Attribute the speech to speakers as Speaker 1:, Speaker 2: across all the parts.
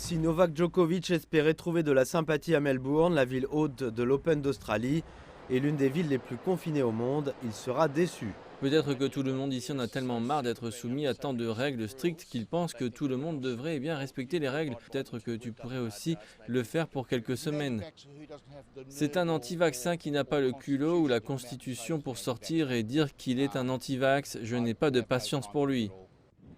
Speaker 1: Si Novak Djokovic espérait trouver de la sympathie à Melbourne, la ville hôte de l'Open d'Australie, et l'une des villes les plus confinées au monde, il sera déçu.
Speaker 2: Peut-être que tout le monde ici en a tellement marre d'être soumis à tant de règles strictes qu'il pense que tout le monde devrait bien respecter les règles. Peut-être que tu pourrais aussi le faire pour quelques semaines. C'est un anti-vaccin qui n'a pas le culot ou la constitution pour sortir et dire qu'il est un anti-vax. Je n'ai pas de patience pour lui.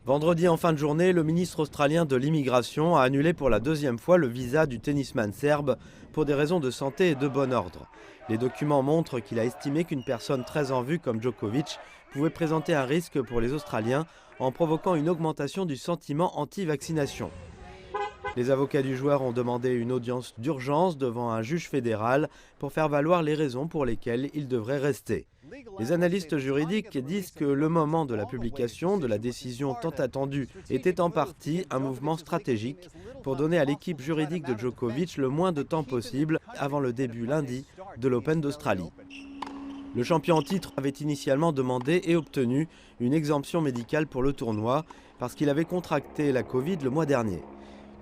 Speaker 1: Vendredi en fin de journée, le ministre australien de l'immigration a annulé pour la deuxième fois le visa du tennisman serbe pour des raisons de santé et de bon ordre. Les documents montrent qu'il a estimé qu'une personne très en vue comme Djokovic pouvait présenter un risque pour les Australiens en provoquant une augmentation du sentiment anti-vaccination. Les avocats du joueur ont demandé une audience d'urgence devant un juge fédéral pour faire valoir les raisons pour lesquelles il devrait rester. Les analystes juridiques disent que le moment de la publication de la décision tant attendue était en partie un mouvement stratégique pour donner à l'équipe juridique de Djokovic le moins de temps possible avant le début lundi de l'Open d'Australie. Le champion en titre avait initialement demandé et obtenu une exemption médicale pour le tournoi parce qu'il avait contracté la Covid le mois dernier.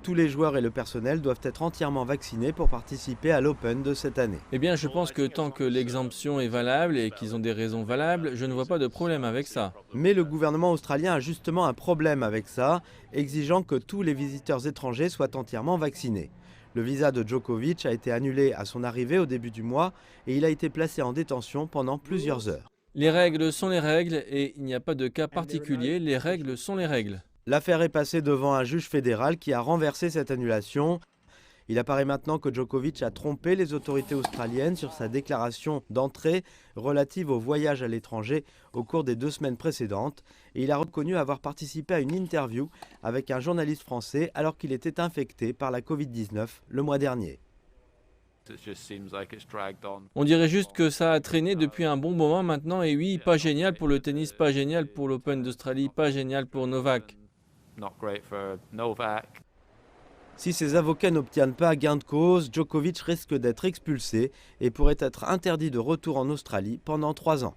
Speaker 1: Tous les joueurs et le personnel doivent être entièrement vaccinés pour participer à l'Open de cette année.
Speaker 2: Eh bien, je pense que tant que l'exemption est valable et qu'ils ont des raisons valables, je ne vois pas de problème avec ça.
Speaker 1: Mais le gouvernement australien a justement un problème avec ça, exigeant que tous les visiteurs étrangers soient entièrement vaccinés. Le visa de Djokovic a été annulé à son arrivée au début du mois et il a été placé en détention pendant plusieurs heures.
Speaker 2: Les règles sont les règles et il n'y a pas de cas particulier, les règles sont les règles.
Speaker 1: L'affaire est passée devant un juge fédéral qui a renversé cette annulation. Il apparaît maintenant que Djokovic a trompé les autorités australiennes sur sa déclaration d'entrée relative au voyage à l'étranger au cours des 2 semaines précédentes et il a reconnu avoir participé à une interview avec un journaliste français alors qu'il était infecté par la Covid-19 le mois dernier.
Speaker 2: On dirait juste que ça a traîné depuis un bon moment maintenant et oui, pas génial pour le tennis, pas génial pour l'Open d'Australie, pas génial pour Novak.
Speaker 1: Si ses avocats n'obtiennent pas gain de cause, Djokovic risque d'être expulsé et pourrait être interdit de retour en Australie pendant 3 ans.